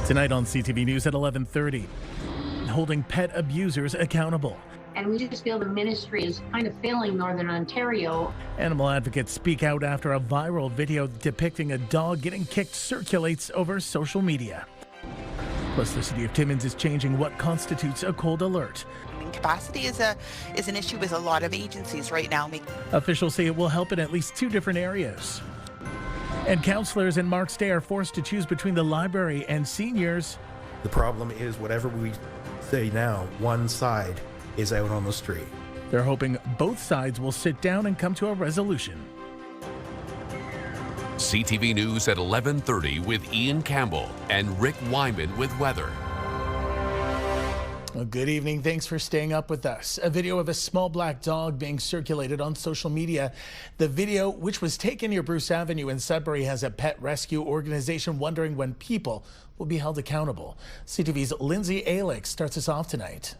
Tonight on CTV News at 11:30, holding pet abusers accountable. And we just feel the ministry is kind of failing Northern Ontario. Animal advocates speak out after a viral video depicting a dog getting kicked circulates over social media. Plus, the city of Timmins is changing what constitutes a cold alert. Capacity is an issue with a lot of agencies right now. Officials say it will help in at least 2 different areas. And counselors in Marks Day are forced to choose between the library and seniors. The problem is whatever we say now, one side is out on the street. They're hoping both sides will sit down and come to a resolution. CTV News at 11:30 with Ian Campbell and Rick Wyman with weather. Well, good evening. Thanks for staying up with us. A video of a small black dog being circulated on social media. The video, which was taken near Bruce Avenue in Sudbury, has a pet rescue organization wondering when people will be held accountable. CTV's Lindsay Alex starts us off tonight.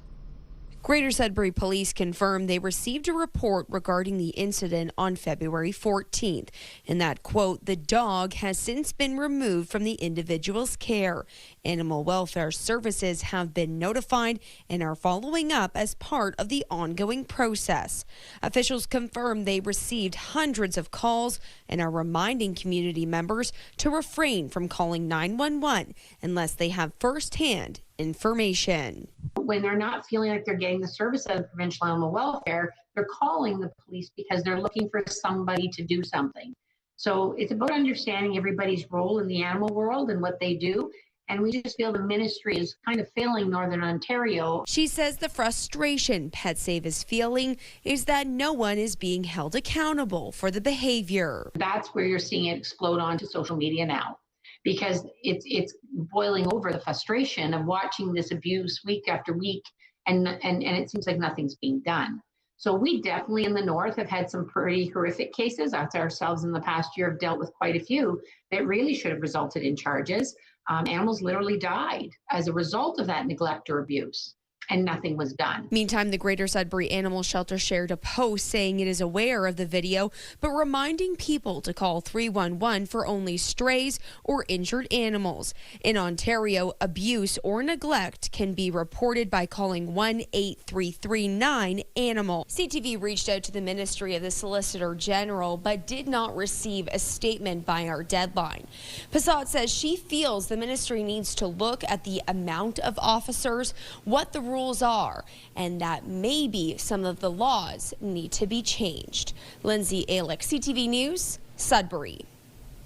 Greater Sudbury Police confirmed they received a report regarding the incident on February 14th. In that quote, the dog has since been removed from the individual's care. Animal Welfare Services have been notified and are following up as part of the ongoing process. Officials confirmed they received hundreds of calls and are reminding community members to refrain from calling 911 unless they have firsthand information. When they're not feeling like they're getting the service of provincial animal welfare, they're calling the police because they're looking for somebody to do something. So it's about understanding everybody's role in the animal world and what they do. And we just feel the ministry is kind of failing Northern Ontario. She says the frustration PetSave is feeling is that no one is being held accountable for the behavior. That's where you're seeing it explode onto social media now, because it's boiling over, the frustration of watching this abuse week after week, and it seems like nothing's being done. So we definitely in the north have had some pretty horrific cases. Us ourselves in the past year have dealt with quite a few that really should have resulted in charges. Animals literally died as a result of that neglect or abuse, and nothing was done. Meantime, the Greater Sudbury Animal Shelter shared a post saying it is aware of the video, but reminding people to call 311 for only strays or injured animals. In Ontario, abuse or neglect can be reported by calling 1-833-9-ANIMAL. CTV reached out to the Ministry of the Solicitor General, but did not receive a statement by our deadline. Passat says she feels the ministry needs to look at the amount of officers, what the rules are, and that maybe some of the laws need to be changed. Lindsay Alex, CTV News, Sudbury.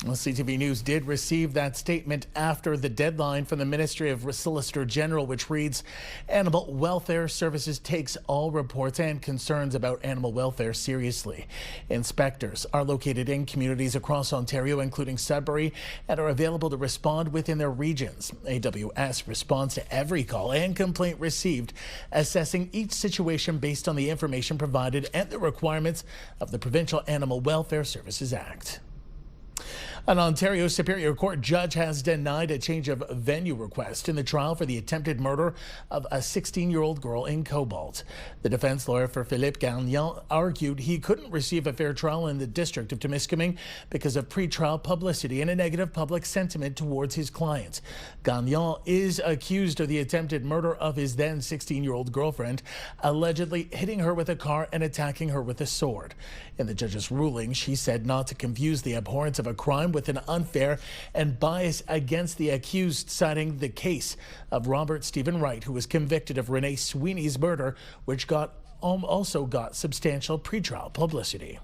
Well, CTV News did receive that statement after the deadline from the Ministry of Solicitor General, which reads, Animal Welfare Services takes all reports and concerns about animal welfare seriously. Inspectors are located in communities across Ontario, including Sudbury, and are available to respond within their regions. AWS responds to every call and complaint received, assessing each situation based on the information provided and the requirements of the Provincial Animal Welfare Services Act. An Ontario Superior Court judge has denied a change of venue request in the trial for the attempted murder of a 16-year-old girl in Cobalt. The defense lawyer for Philippe Gagnon argued he couldn't receive a fair trial in the district of Timiskaming because of pre-trial publicity and a negative public sentiment towards his client. Gagnon is accused of the attempted murder of his then 16-year-old girlfriend, allegedly hitting her with a car and attacking her with a sword. In the judge's ruling, she said not to confuse the abhorrence of a crime with an unfair and bias against the accused, citing the case of Robert Stephen Wright, who was convicted of Renee Sweeney's murder, which also got substantial pretrial publicity.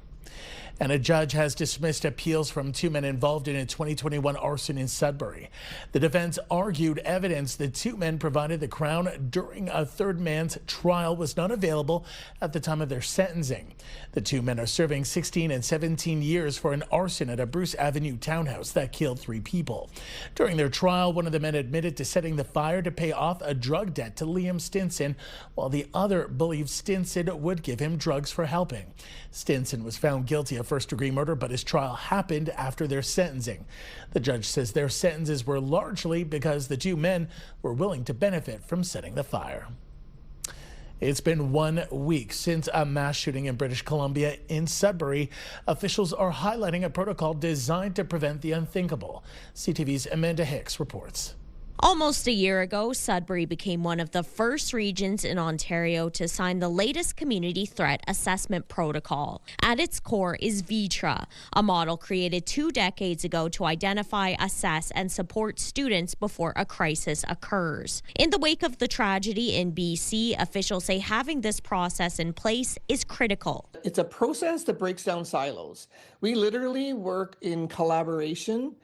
And a judge has dismissed appeals from 2 men involved in a 2021 arson in Sudbury. The defense argued evidence the 2 men provided the Crown during a third man's trial was not available at the time of their sentencing. The 2 men are serving 16 and 17 years for an arson at a Bruce Avenue townhouse that killed 3 people. During their trial, one of the men admitted to setting the fire to pay off a drug debt to Liam Stinson, while the other believed Stinson would give him drugs for helping. Stinson was found guilty of first-degree murder, but his trial happened after their sentencing. The judge says their sentences were largely because the 2 men were willing to benefit from setting the fire. It's been 1 week since a mass shooting in British Columbia in Sudbury. Officials are highlighting a protocol designed to prevent the unthinkable. CTV's Amanda Hicks reports. Almost a year ago, Sudbury became one of the first regions in Ontario to sign the latest community threat assessment protocol. At its core is VITRA, a model created 2 decades ago to identify, assess, and support students before a crisis occurs. In the wake of the tragedy in BC, officials say having this process in place is critical. It's a process that breaks down silos. We literally work in collaboration.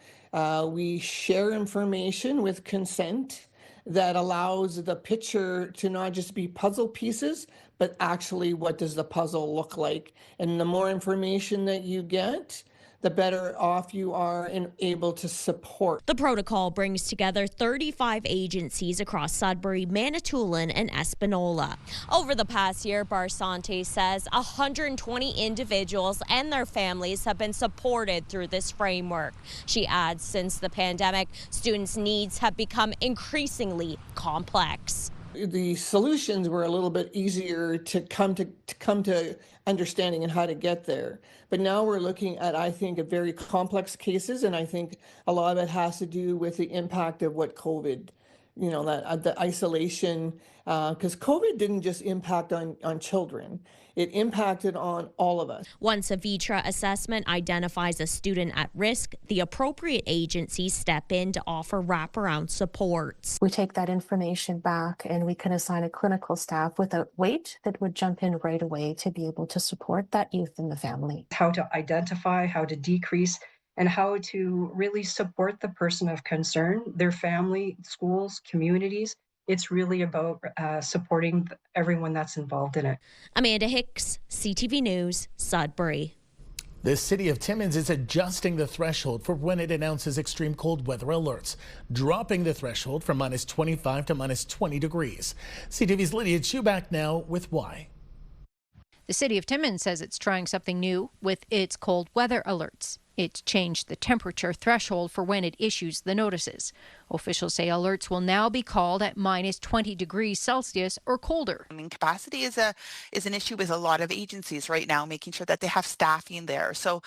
We share information with consent that allows the picture to not just be puzzle pieces, but actually what does the puzzle look like. And the more information that you get, the better off you are and able to support. The protocol brings together 35 agencies across Sudbury, Manitoulin, and Espanola. Over the past year, Barsante says 120 individuals and their families have been supported through this framework. She adds, since the pandemic, students' needs have become increasingly complex. The solutions were a little bit easier to come to understanding and how to get there. But now we're looking at, I think, a very complex cases, and I think a lot of it has to do with the impact of what COVID, that the isolation, because COVID didn't just impact on children. It impacted on all of us. Once a VITRA assessment identifies a student at risk, the appropriate agencies step in to offer wraparound supports. We take that information back and we can assign a clinical staff without wait that would jump in right away to be able to support that youth and the family. How to identify, how to decrease, and how to really support the person of concern, their family, schools, communities. It's really about supporting everyone that's involved in it. Amanda Hicks, CTV News, Sudbury. The city of Timmins is adjusting the threshold for when it announces extreme cold weather alerts, dropping the threshold from -25 to -20 degrees. CTV's Lydia Chubak now with why. The city of Timmins says it's trying something new with its cold weather alerts. It's changed the temperature threshold for when it issues the notices. Officials say alerts will now be called at -20 degrees Celsius or colder. Capacity is an issue with a lot of agencies right now, making sure that they have staffing there. So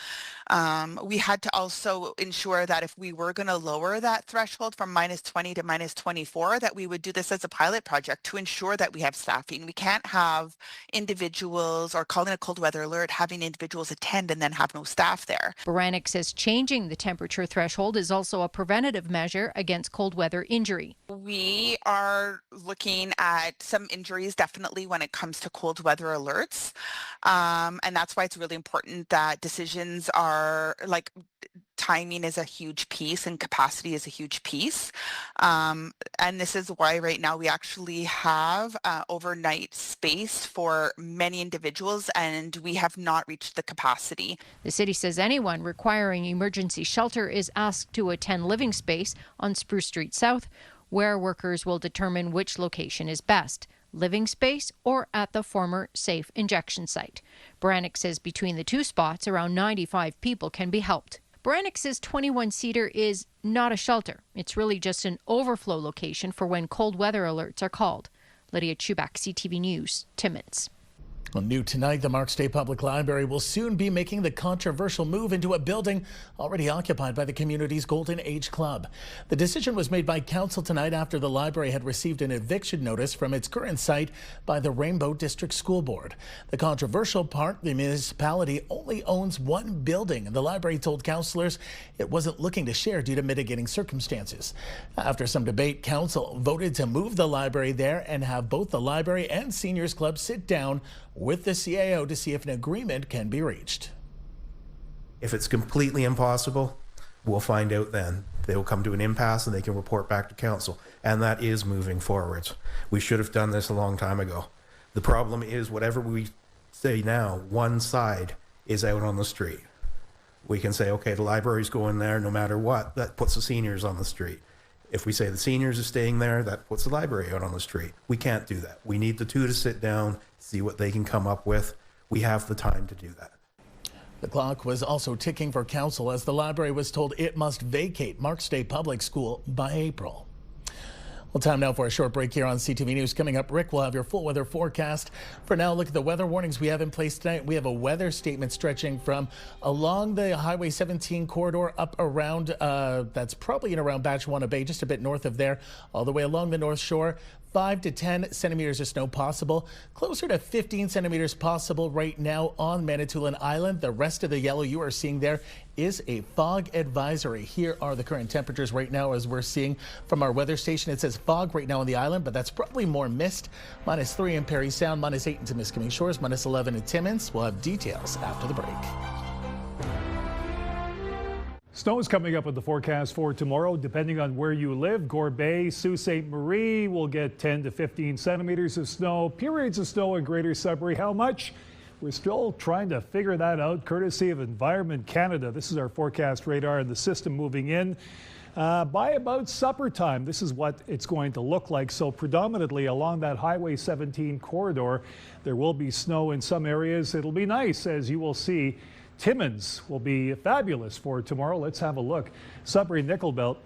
we had to also ensure that if we were going to lower that threshold from -20 to -24, that we would do this as a pilot project to ensure that we have staffing. We can't have individuals or calling a cold weather alert, having individuals attend and then have no staff there. Pancake says changing the temperature threshold is also a preventative measure against cold weather injury. We are looking at some injuries definitely when it comes to cold weather alerts. And that's why it's really important that decisions are like timing is a huge piece and capacity is a huge piece. And this is why right now we actually have overnight space for many individuals and we have not reached the capacity. The city says anyone requiring emergency shelter is asked to attend Living Space on Spruce Street South, where workers will determine which location is best. Living Space or at the former safe injection site. Brannick says between the two spots, around 95 people can be helped. Brannick says 21-seater is not a shelter. It's really just an overflow location for when cold weather alerts are called. Lydia Chubak, CTV News, Timmins. Well, new tonight, the Marks Day Public Library will soon be making the controversial move into a building already occupied by the community's Golden Age Club. The decision was made by council tonight after the library had received an eviction notice from its current site by the Rainbow District School Board. The controversial part, the municipality only owns one building, and the library told councillors it wasn't looking to share due to mitigating circumstances. After some debate, council voted to move the library there and have both the library and seniors club sit down with the CAO to see if an agreement can be reached. If it's completely impossible, we'll find out then. They will come to an impasse and they can report back to council. And that is moving forwards. We should have done this a long time ago. The problem is whatever we say now, one side is out on the street. We can say, okay, the library's going there no matter what. That puts the seniors on the street. If we say the seniors are staying there, that puts the library out on the street. We can't do that. We need the two to sit down, see what they can come up with. We have the time to do that. The clock was also ticking for council as the library was told it must vacate Marks Day Public School by April. Well, time now for a short break here on CTV News. Coming up, Rick will have your full weather forecast. For now, look at the weather warnings we have in place tonight. We have a weather statement stretching from along the Highway 17 corridor up around, that's probably in around Batchewana Bay, just a bit north of there, all the way along the North Shore. 5 to 10 centimeters of snow possible, closer to 15 centimeters possible right now on Manitoulin Island. The rest of the yellow you are seeing there is a fog advisory. Here are the current temperatures right now as we're seeing from our weather station. It says fog right now on the island, but that's probably more mist. -3 in Parry Sound, -8 in Timiskaming Shores, -11 in Timmins. We'll have details after the break. Snow is coming up with the forecast for tomorrow. Depending on where you live, Gore Bay, Sault Ste. Marie will get 10 to 15 centimeters of snow. Periods of snow in Greater Sudbury. How much? We're still trying to figure that out, courtesy of Environment Canada. This is our forecast radar and the system moving in. By about supper time, this is what it's going to look like. So predominantly along that Highway 17 corridor, there will be snow in some areas. It'll be nice, as you will see. Timmins will be fabulous for tomorrow. Let's have a look. Sudbury Nickel Belt.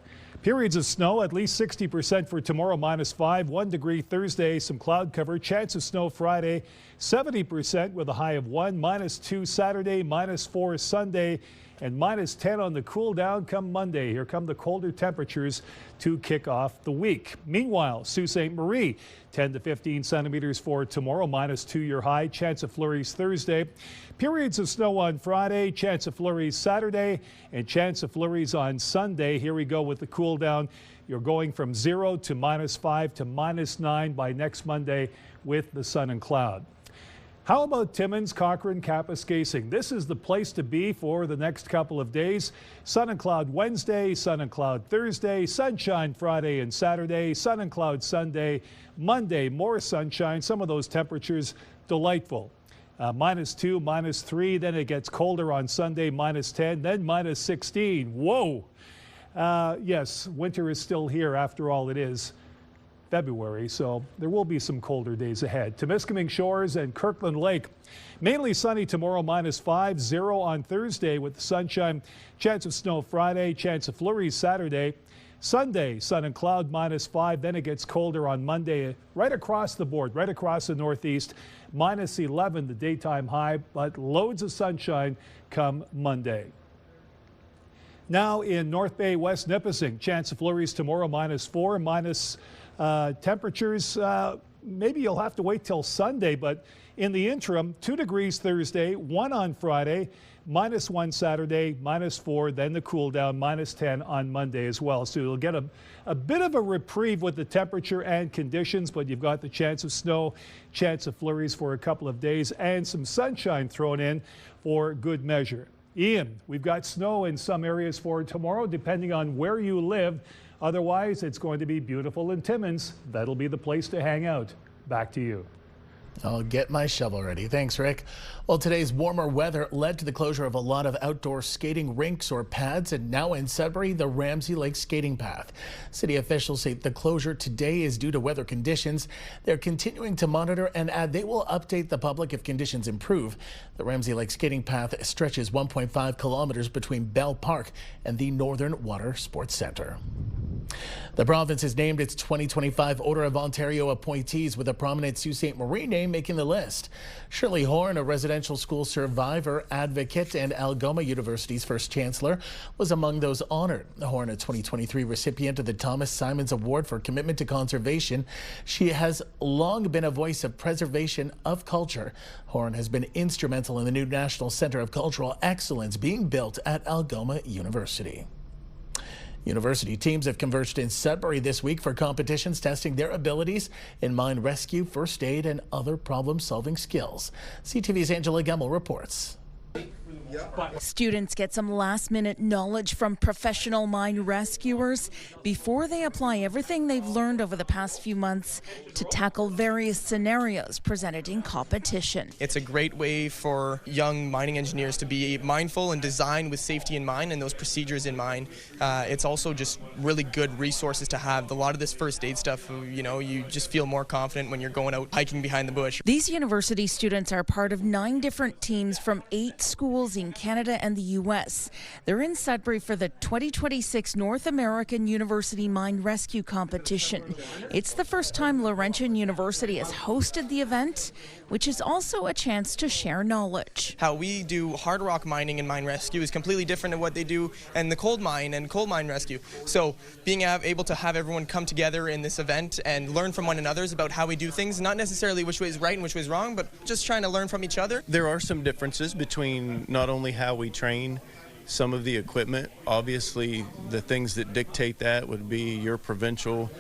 Periods of snow, at least 60% for tomorrow, -5. 1 degree Thursday, some cloud cover. Chance of snow Friday, 70% with a high of 1. -2 Saturday, -4 Sunday, and -10 on the cool down come Monday. Here come the colder temperatures to kick off the week. Meanwhile, Sault Ste. Marie, 10 to 15 centimeters for tomorrow, -2 your high. Chance of flurries Thursday. Periods of snow on Friday, chance of flurries Saturday, and chance of flurries on Sunday. Here we go with the cool down. You're going from 0 to -5 to -9 by next Monday with the sun and cloud. How about Timmins, Cochrane, Kapuskasing? This is the place to be for the next couple of days. Sun and cloud Wednesday, sun and cloud Thursday, sunshine Friday and Saturday, sun and cloud Sunday, Monday, more sunshine. Some of those temperatures delightful. -2, -3, then it gets colder on Sunday, -10, then -16. Whoa! Yes, winter is still here. After all, it is February, so there will be some colder days ahead. Timiskaming Shores and Kirkland Lake, mainly sunny tomorrow, -5, 0 on Thursday with the sunshine. Chance of snow Friday, chance of flurries Saturday. Sunday, sun and cloud, -5. Then it gets colder on Monday, right across the board, right across the Northeast. -11, the daytime high, but loads of sunshine come Monday. Now in North Bay, West Nipissing, chance of flurries tomorrow, -4, temperatures, maybe you'll have to wait till Sunday, but in the interim, 2 degrees Thursday, 1 on Friday, -1 Saturday, -4, then the cool down, -10 on Monday as well. So you'll get a bit of a reprieve with the temperature and conditions, but you've got the chance of snow, chance of flurries for a couple of days, and some sunshine thrown in for good measure. Ian, we've got snow in some areas for tomorrow, depending on where you live. Otherwise, it's going to be beautiful in Timmins. That'll be the place to hang out. Back to you. I'll get my shovel ready. Thanks, Rick. Well, today's warmer weather led to the closure of a lot of outdoor skating rinks or pads, and now in Sudbury, the Ramsey Lake skating path. City officials say the closure today is due to weather conditions. They're continuing to monitor and add they will update the public if conditions improve. The Ramsey Lake skating path stretches 1.5 kilometers between Bell Park and the Northern Water Sports Centre. The province has named its 2025 Order of Ontario appointees, with a prominent Sault Ste. Marie name making the list. Shirley Horn, a residential school survivor, advocate, and Algoma University's first chancellor, was among those honored. Horn, a 2023 recipient of the Thomas Simons Award for Commitment to Conservation. She has long been a voice of preservation of culture. Horn has been instrumental in the new National Centre of Cultural Excellence being built at Algoma University. University teams have converged in Sudbury this week for competitions testing their abilities in mine rescue, first aid, and other problem-solving skills. CTV's Angela Gemmell reports. Students get some last-minute knowledge from professional mine rescuers before they apply everything they've learned over the past few months to tackle various scenarios presented in competition. It's a great way for young mining engineers to be mindful and design with safety in mind and those procedures in mind. It's also just really good resources to have. A lot of this first aid stuff, you just feel more confident when you're going out hiking behind the bush. These university students are part of 9 different teams from 8 schools representing Canada and the U.S. They're in Sudbury for the 2026 North American University Mine Rescue Competition. It's the first time Laurentian University has hosted the event, which is also a chance to share knowledge. How we do hard rock mining and mine rescue is completely different than what they do in the coal mine and coal mine rescue. So being able to have everyone come together in this event and learn from one another about how we do things, not necessarily which way is right and which way is wrong, but just trying to learn from each other. There are some differences between not only how we train, some of the equipment. Obviously, the things that dictate that would be your provincial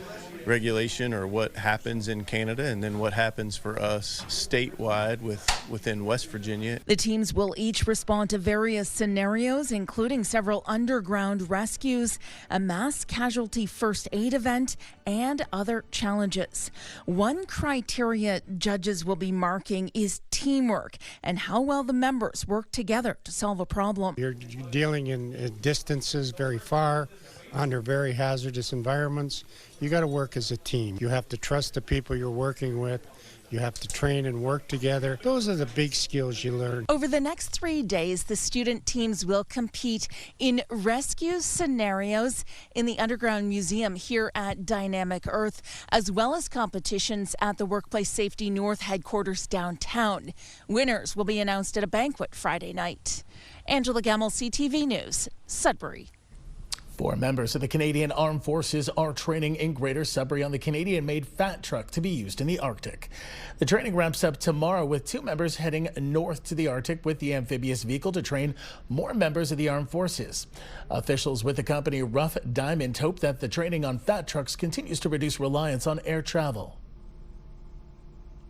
regulation or what happens in Canada, and then what happens for us statewide within West Virginia. The teams will each respond to various scenarios, including several underground rescues, a mass casualty first aid event, and other challenges. One criteria judges will be marking is teamwork and how well the members work together to solve a problem. You're dealing in distances very far, under very hazardous environments. You got to work as a team. You have to trust the people you're working with. You have to train and work together. Those are the big skills you learn. Over the next 3 days, the student teams will compete in rescue scenarios in the Underground Museum here at Dynamic Earth, as well as competitions at the Workplace Safety North headquarters downtown. Winners will be announced at a banquet Friday night. Angela Gemmell, CTV News, Sudbury. 4 members of the Canadian Armed Forces are training in Greater Sudbury on the Canadian-made Fat Truck to be used in the Arctic. The training wraps up tomorrow with 2 members heading north to the Arctic with the amphibious vehicle to train more members of the Armed Forces. Officials with the company Rough Diamond hope that the training on Fat Trucks continues to reduce reliance on air travel.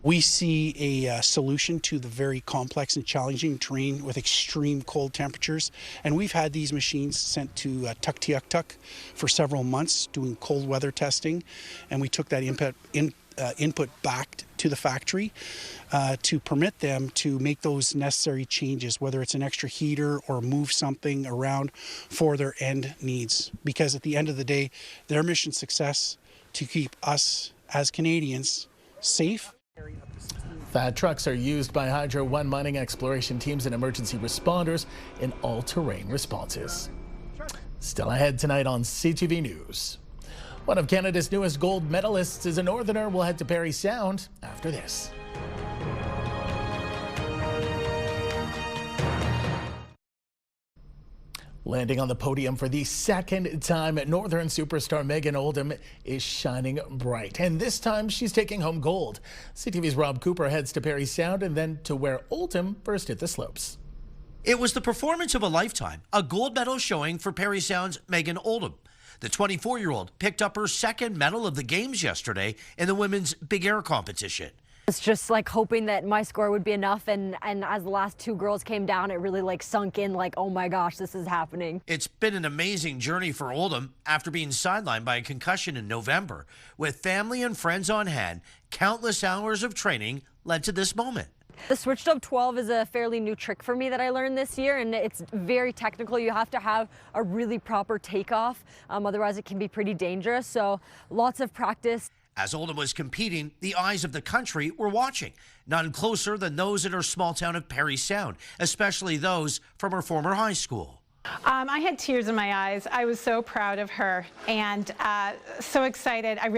We see a solution to the very complex and challenging terrain with extreme cold temperatures. And we've had these machines sent to Tuktoyaktuk for several months doing cold weather testing. And we took that input back to the factory to permit them to make those necessary changes, whether it's an extra heater or move something around for their end needs. Because at the end of the day, their mission success to keep us as Canadians safe. Fat trucks are used by Hydro One mining exploration teams and emergency responders in all-terrain responses. Still ahead tonight on CTV News. One of Canada's newest gold medalists is a Northerner. We'll head to Parry Sound after this. Landing on the podium for the second time, Northern superstar Megan Oldham is shining bright. And this time she's taking home gold. CTV's Rob Cooper heads to Parry Sound and then to where Oldham first hit the slopes. It was the performance of a lifetime, a gold medal showing for Parry Sound's Megan Oldham. The 24-year-old picked up her second medal of the games yesterday in the women's big air competition. It's just like hoping that my score would be enough, and as the last 2 girls came down, it really sunk in like, oh my gosh, this is happening. It's been an amazing journey for Oldham after being sidelined by a concussion in November. With family and friends on hand, countless hours of training led to this moment. The switched up 12 is a fairly new trick for me that I learned this year, and it's very technical. You have to have a really proper takeoff, otherwise it can be pretty dangerous, so lots of practice. As Oldham was competing, the eyes of the country were watching, none closer than those in her small town of Parry Sound, especially those from her former high school. I had tears in my eyes. I was so proud of her and so excited. I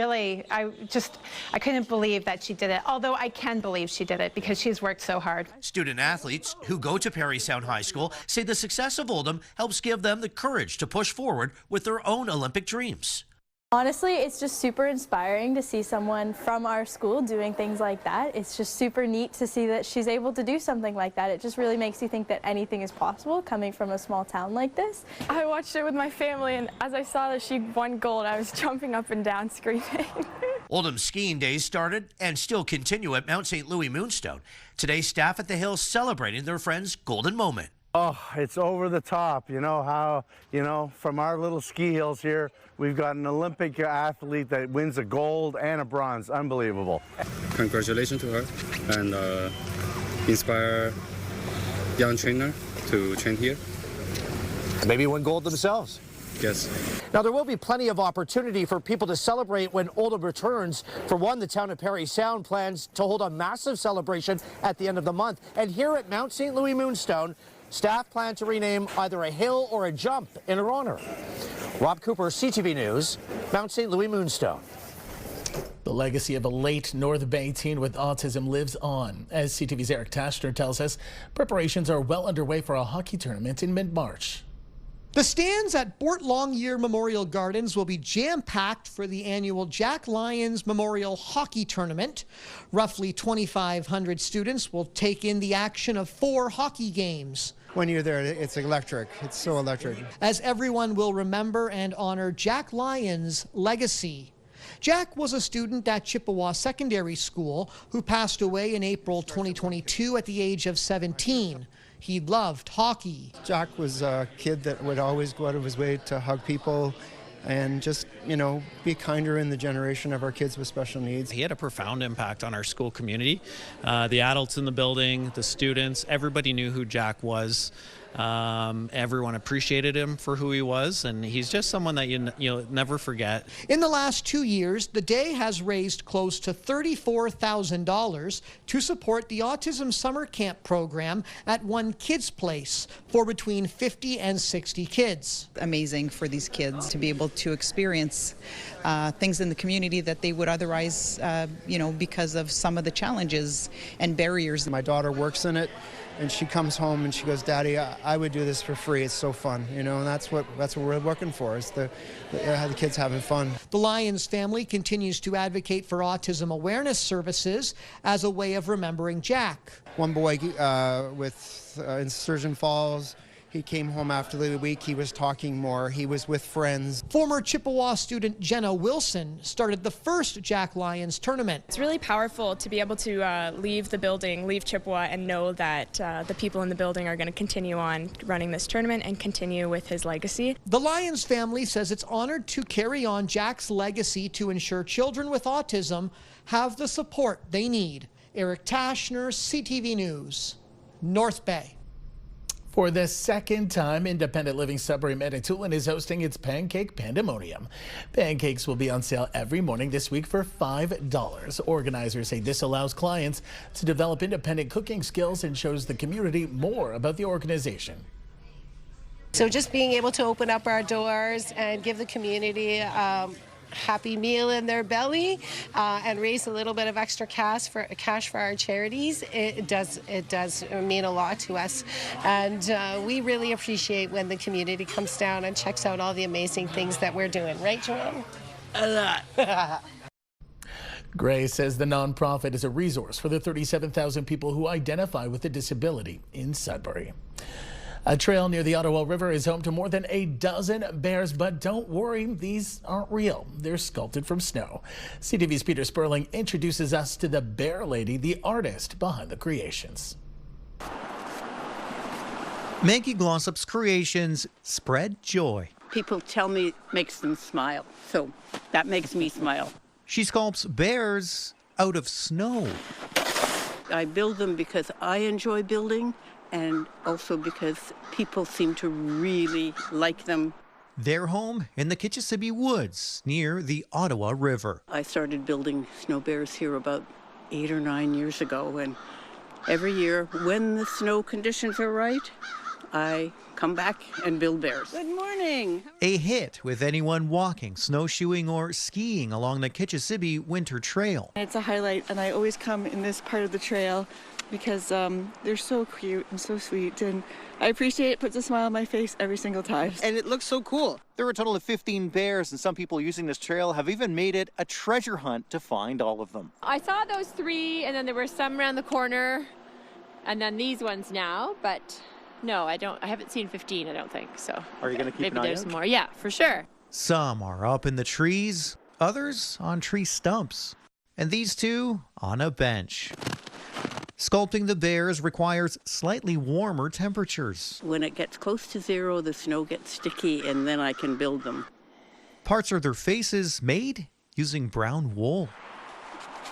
couldn't believe that she did it, although I can believe she did it because she's worked so hard. Student athletes who go to Parry Sound High School say the success of Oldham helps give them the courage to push forward with their own Olympic dreams. Honestly, it's just super inspiring to see someone from our school doing things like that. It's just super neat to see that she's able to do something like that. It just really makes you think that anything is possible coming from a small town like this. I watched it with my family, and as I saw that she won gold, I was jumping up and down screaming. Oldham's skiing days started and still continue at Mount St. Louis Moonstone. Today, staff at the Hills celebrating their friend's golden moment. Oh, it's over the top. You know how, from our little ski hills here, we've got an Olympic athlete that wins a gold and a bronze. Unbelievable. Congratulations to her, and inspire young trainer to train here. Maybe win gold themselves. Yes. Now, there will be plenty of opportunity for people to celebrate when Oldham returns. For one, the town of Parry Sound plans to hold a massive celebration at the end of the month. And here at Mount St. Louis Moonstone, Staff plan to rename either a hill or a jump in her honor. Rob Cooper, CTV News, Mount St. Louis Moonstone. The legacy of a late North Bay teen with autism lives on. As CTV's Eric Tashner tells us, preparations are well underway for a hockey tournament in mid-March. The stands at Bort Longyear Memorial Gardens will be jam-packed for the annual Jack Lyons Memorial Hockey Tournament. Roughly 2,500 students will take in the action of 4 hockey games. When you're there, it's electric. It's so electric. As everyone will remember and honor Jack Lyons' legacy. Jack was a student at Chippewa Secondary School who passed away in April 2022 at the age of 17. He loved hockey. Jack was a kid that would always go out of his way to hug people and just, be kinder in the generation of our kids with special needs. He had a profound impact on our school community. The adults in the building, the students, everybody knew who Jack was. Everyone appreciated him for who he was, and he's just someone that you'll never forget. In the last 2 years, the day has raised close to $34,000 to support the Autism Summer Camp program at One Kids Place for between 50 and 60 kids. Amazing for these kids to be able to experience things in the community that they would otherwise, because of some of the challenges and barriers. My daughter works in it. And she comes home and she goes, Daddy, I would do this for free. It's so fun, and that's what we're working for, is the kids having fun. The Lyons family continues to advocate for autism awareness services as a way of remembering Jack. One boy in Sturgeon Falls, he came home after the week. He was talking more. He was with friends. Former Chippewa student Jenna Wilson started the first Jack Lyons tournament. It's really powerful to be able to leave the building, leave Chippewa, and know that the people in the building are going to continue on running this tournament and continue with his legacy. The Lyons family says it's honored to carry on Jack's legacy to ensure children with autism have the support they need. Eric Tashner, CTV News, North Bay. For the second time, independent living Sudbury Manitoulin is hosting its Pancake Pandemonium. Pancakes will be on sale every morning this week for $5. Organizers say this allows clients to develop independent cooking skills and shows the community more about the organization. So just being able to open up our doors and give the community happy meal in their belly and raise a little bit of extra cash for our charities, it does mean a lot to us, and we really appreciate when the community comes down and checks out all the amazing things that we're doing, right, Joanne? A lot. Gray says the nonprofit is a resource for the 37,000 people who identify with a disability in Sudbury. A trail near the Ottawa River is home to more than a dozen bears, but don't worry, these aren't real. They're sculpted from snow. CTV's Peter Sperling introduces us to the Bear Lady, the artist behind the creations. Maggie Glossop's creations spread joy. People tell me it makes them smile, so that makes me smile. She sculpts bears out of snow. I build them because I enjoy building, and also because people seem to really like them. Their home in the Kitchissippi Woods near the Ottawa River. I started building snow bears here about 8 or 9 years ago, and every year when the snow conditions are right, I come back and build bears. Good morning. A hit with anyone walking, snowshoeing, or skiing along the Kitchissippi Winter Trail. It's a highlight, and I always come in this part of the trail because they're so cute and so sweet, and I appreciate it. Puts a smile on my face every single time. And it looks so cool. There are a total of 15 bears, and some people using this trail have even made it a treasure hunt to find all of them. I saw those 3, and then there were some around the corner, and then these ones now, but no, I haven't seen 15, I don't think, so. Are you going to keep an eye out? Maybe there's some more. Yeah, for sure. Some are up in the trees, others on tree stumps, and these two on a bench. Sculpting the bears requires slightly warmer temperatures. When it gets close to 0, the snow gets sticky, and then I can build them. Parts of their faces made using brown wool.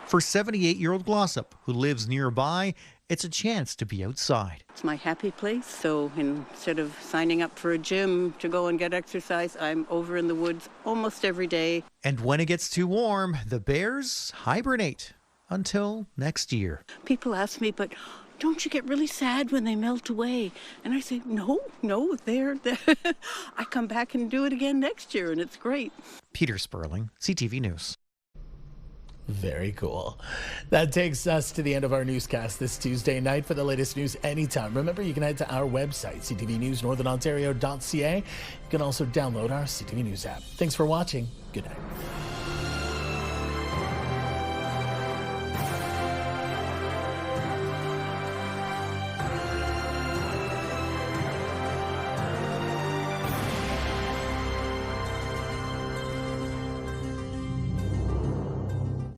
For 78-year-old Glossop, who lives nearby, it's a chance to be outside. It's my happy place, so instead of signing up for a gym to go and get exercise, I'm over in the woods almost every day. And when it gets too warm, the bears hibernate until next year. People ask me, but don't you get really sad when they melt away? And I say, no, they're I come back and do it again next year, and it's great. Peter Sperling, CTV News. Very cool. That takes us to the end of our newscast this Tuesday night. For the latest news anytime, remember you can head to our website, ctvnewsnorthernontario.ca. You can also download our CTV News app. Thanks for watching. Good night.